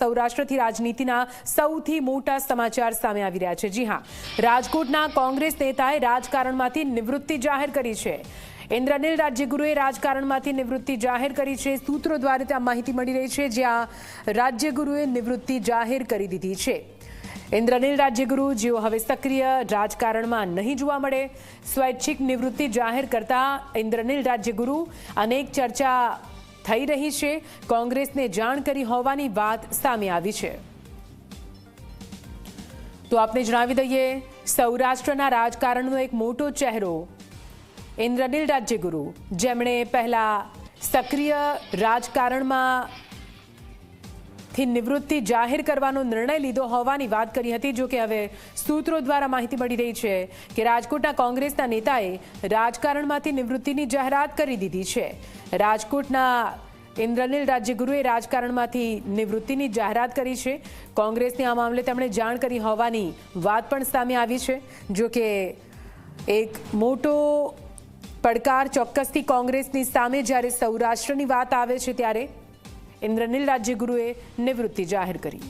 સૌરાષ્ટ્રથી રાજનીતિના સૌથી મોટા સમાચાર સામે આવી રહ્યા છે। જી હા, રાજકોટના કોંગ્રેસ નેતાએ રાજકારણમાંથી નિવૃત્તિ જાહેર કરી છે। ઇન્દ્રનીલ રાજ્યગુરુએ રાજકારણમાંથી નિવૃત્તિ જાહેર કરી છે। સૂત્રો દ્વારા ત્યાં માહિતી મળી રહી છે, જ્યાં રાજ્યગુરુએ નિવૃત્તિ જાહેર કરી દીધી છે। ઇન્દ્રનીલ રાજ્યગુરુ, જેઓ હવે સક્રિય રાજકારણમાં નહીં જોવા મળે, સ્વૈચ્છિક નિવૃત્તિ જાહેર કરતા ઇન્દ્રનીલ રાજ્યગુરુ અનેક ચર્ચા થઈ રહી છે। કોંગ્રેસને જાણ કરી હોવાની વાત સામે આવી છે। તો આપને જણાવી દઈએ, સૌરાષ્ટ્રના રાજકારણનો એક મોટો ચહેરો ઇન્દ્રનીલ રાજ્યગુરુ, જેમણે પહેલા સક્રિય રાજકારણમાં થી નિવૃત્તિ જાહેર કરવાનો નિર્ણય લીધો હોવાની વાત કરી હતી। જો કે હવે સૂત્રો દ્વારા માહિતી મળી રહી છે કે રાજકોટના કોંગ્રેસના નેતાએ રાજકારણમાંથી નિવૃત્તિની જાહેરાત કરી દીધી છે। રાજકોટના ઇન્દ્રનીલ રાજ્યગુરુએ રાજકારણમાંથી નિવૃત્તિની જાહેરાત કરી છે। કોંગ્રેસને આ મામલે તેમણે જાણ કરી હોવાની વાત પણ સામે આવી છે। જો કે એક મોટો પડકાર ચોક્કસથી કોંગ્રેસની સામે જ્યારે સૌરાષ્ટ્રની વાત આવે છે, ત્યારે ઇન્દ્રનીલ રાજ્યગુરુએ નિવૃત્તિ જાહેર કરી।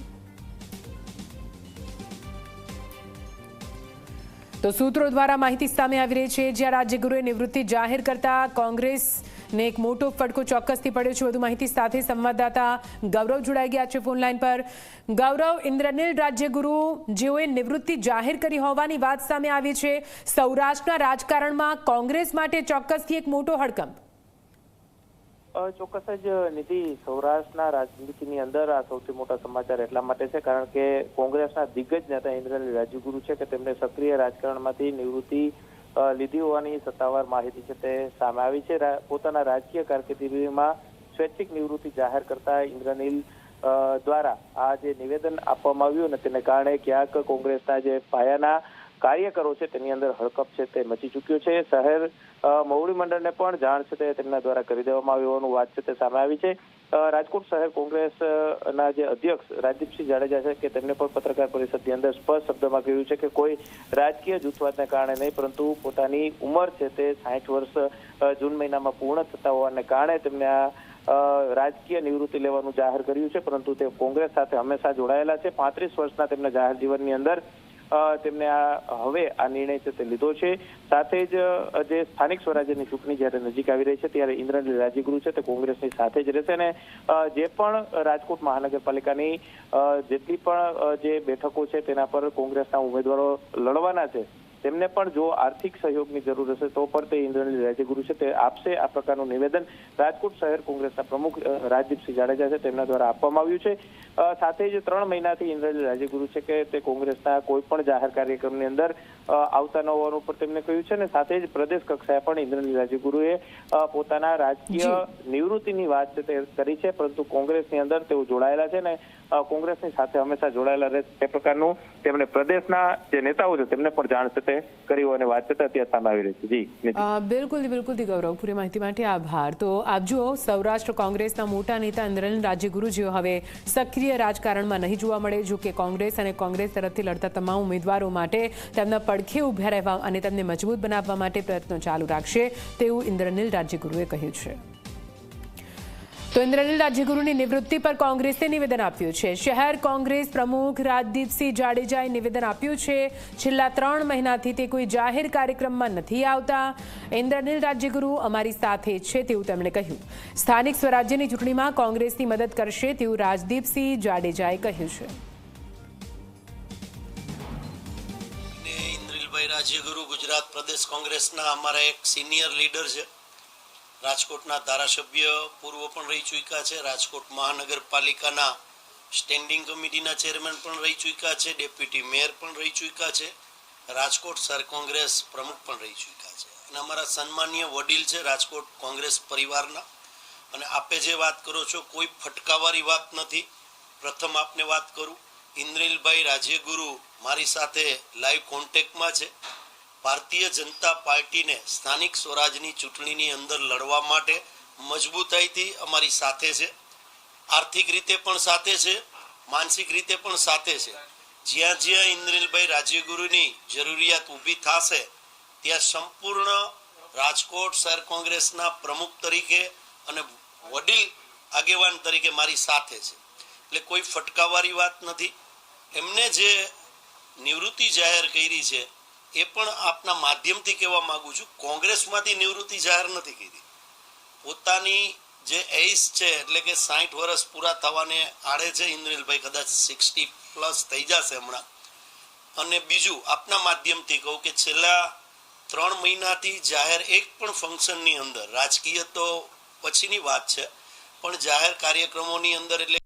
તો સૂત્રો દ્વારા માહિતી સામે આવી રહી છે, જ્યાં રાજ્યગુરુએ નિવૃત્તિ જાહેર કરતા કોંગ્રેસને એક મોટો ફટકો ચોક્કસથી પડ્યો છે। વધુ માહિતી સાથે સંવાદદાતા ગૌરવ જોડાઈ ગયા છે ફોન લાઈન પર। ગૌરવ, ઇન્દ્રનીલ રાજ્યગુરુ, જેઓએ નિવૃત્તિ જાહેર કરી હોવાની વાત સામે આવી છે, સૌરાષ્ટ્રના રાજકારણમાં કોંગ્રેસ માટે ચોક્કસથી એક મોટો હડકંપ। ચોક્કસ જ નિધિ, સૌરાષ્ટ્રના રાજનીતિની અંદર આ સૌથી મોટા સમાચાર એટલા માટે છે કારણ કે કોંગ્રેસના દિગ્ગજ નેતા ઇન્દ્રનીલ રાજ્યગુરુ છે કે તેમણે સક્રિય રાજકારણમાંથી નિવૃત્તિ લીધી હોવાની સત્તાવાર માહિતી છે તે સામે આવી છે। પોતાના રાજકીય કારકિર્દીમાં સ્વૈચ્છિક નિવૃત્તિ જાહેર કરતા ઇન્દ્રનીલ દ્વારા આ જે નિવેદન આપવામાં આવ્યું અને તેને કારણે ક્યાંક કોંગ્રેસના જે પાયાના કાર્યકરો છે તેની અંદર હડકંપ છે તે મચી ચૂક્યો છે। શહેર મહુડી મંડળને પણ જાણ છે તે તેમના દ્વારા કરી દેવામાં આવી હોવાનું વાત છે તે સામે આવી છે। રાજકોટ શહેર કોંગ્રેસના જે અધ્યક્ષ રાજદીપસિંહ જાડેજા છે કે તેમણે પણ પત્રકાર પરિષદની અંદર સ્પષ્ટ શબ્દમાં કહ્યું છે કે કોઈ રાજકીય જૂથવાદને કારણે નહીં, પરંતુ પોતાની ઉંમર છે તે 60 વર્ષ જૂન મહિનામાં પૂર્ણ થતા હોવાને કારણે તેમને આ રાજકીય નિવૃત્તિ લેવાનું જાહેર કર્યું છે, પરંતુ તે કોંગ્રેસ સાથે હંમેશા જોડાયેલા છે। 35 વર્ષના તેમના જાહેર જીવનની અંદર તેમને હવે આ નિર્ણય છે તે લીધો છે। સાથે જ જે સ્થાનિક સ્વરાજ્યની ચૂંટણી જ્યારે નજીક આવી રહી છે ત્યારે ઇન્દ્રનીલ રાજ્યગુરુ છે તે કોંગ્રેસની સાથે જ રહેશે અને જે પણ રાજકોટ મહાનગરપાલિકાની જેટલી પણ જે બેઠકો છે તેના પર કોંગ્રેસના ઉમેદવારો લડવાના છે, તેમને પણ જો આર્થિક સહયોગની જરૂર હશે તો પણ તે ઇન્દ્રનીલ રાજ્યગુરુ છે તે આપશે। આ પ્રકારનું નિવેદન રાજકોટ શહેર કોંગ્રેસના પ્રમુખ રાજદીપસિંહ જાડેજા છે તેમના દ્વારા આપવામાં આવ્યું છે। સાથે જ 3 મહિનાથી ઇન્દ્રનીલ રાજ્યગુરુ છે કે તે કોંગ્રેસના કોઈ પણ જાહેર કાર્યક્રમની અંદર આવતા ન હોવાનું પણ તેમને કહ્યું છે અને સાથે જ પ્રદેશ કક્ષાએ પણ ઇન્દ્રનીલ રાજ્યગુરુએ પોતાના રાજકીય નિવૃત્તિની વાત છે તે કરી છે, પરંતુ કોંગ્રેસની અંદર તેઓ જોડાયેલા છે ને કોંગ્રેસની સાથે હંમેશા જોડાયેલા રહે તે પ્રકારનું તેમણે પ્રદેશના જે નેતાઓ છે તેમને પણ જાણ છે તે કરી હોવાની વાત છે તે અત્યારે સામે આવી રહી છે। જી બિલકુલ ગૌરવ, પૂરી માહિતી માટે આભાર। તો આપ જુઓ, સૌરાષ્ટ્ર કોંગ્રેસના મોટા નેતા ઇન્દ્રનીલ રાજ્યગુરુ, જેઓ હવે સક્રિય રાજકારણમાં નહીં જોવા મળે, જો કે કોંગ્રેસ અને કોંગ્રેસ તરફથી લડતા તમામ ઉમેદવારો માટે તેમના પડખે ઉભા રહેવા અને તેમને મજબૂત બનાવવા માટે પ્રયત્નો ચાલુ રાખશે, તેવું ઇન્દ્રનીલ રાજ્યગુરુએ કહ્યું છે। તો ઇન્દ્રનીલ રાજ્યગુરુની નિવૃત્તિ પર કોંગ્રેસે નિવેદન આપ્યું છે। શહેર કોંગ્રેસ પ્રમુખ રાજદીપસિંહ જાડેજાએ નિવેદન આપ્યું છે, છેલ્લા 3 મહિનાથી તે કોઈ જાહેર કાર્યક્રમમાં નથી આવતા। ઇન્દ્રનીલ રાજ્યગુરુ અમારી સાથે છે તેવું તેમણે કહ્યું। સ્થાનિક સ્વરાજ્યની ચૂંટણીમાં કોંગ્રેસની મદદ કરશે તેવું રાજદીપસિંહ જાડેજાએ કહ્યું છે। ઇન્દ્રનીલભાઈ રાજ્યગુરુ ગુજરાત પ્રદેશ કોંગ્રેસના અમારા એક સિનિયર લીડર છે। રાજકોટના ધારાસભ્ય પૂર્વ પણ રહી ચૂક્યા છે, રાજકોટ મહાનગરપાલિકાના સ્ટેન્ડિંગ કમિટીના ચેરમેન પણ રહી ચૂક્યા છે, ડેપ્યુટી મેયર પણ રહી ચૂક્યા છે, રાજકોટ શહેર કોંગ્રેસ પ્રમુખ પણ રહી ચૂક્યા છે અને અમારા સન્માનીય વડીલ છે રાજકોટ કોંગ્રેસ પરિવારના। અને આપે જે વાત કરો છો કોઈ ફટકાવાળી વાત નથી। પ્રથમ આપને વાત કરું, ઇન્દ્રનીલભાઈ રાજ્યગુરુ મારી સાથે લાઈવ કોન્ટેક્ટમાં છે। ભારતીય જનતા પાર્ટીને સ્થાનિક સ્વરાજની ચૂંટણીની અંદર લડવા માટે મજબૂતાઈથી અમારી સાથે છે। આર્થિક રીતે પણ સાથે છે, માનસિક રીતે પણ સાથે છે। જ્યાં જ્યાં ઇન્દ્રનીલભાઈ રાજ્યગુરુની જરૂરિયાત ઊભી થશે ત્યાં સંપૂર્ણ રાજકોટ શહેર કોંગ્રેસના પ્રમુખ તરીકે અને વડીલ આગેવાન તરીકે મારી સાથે છે। એટલે કોઈ ફટકાવાળી વાત નથી. એમને જે નિવૃત્તિ જાહેર કરી છે એ પણ આપના માધ્યમથી કહેવા માંગુ છું, કોંગ્રેસમાંથી નિવૃત્તિ જાહેર નથી કરી. પોતાની જે એજ છે એટલે કે 60 વર્ષ પૂરા થવાને આડે છે ઇન્દ્રનીલભાઈ, કદાચ 60+ થઈ જશે હમણાં. અને બીજું આપના માધ્યમથી કહું કે છેલ્લા 3 મહિનાથી જાહેર એક પણ ફંક્શનની અંદર, રાજકીય તો પછીની વાત છે, પણ જાહેર કાર્યક્રમોની અંદર એટલે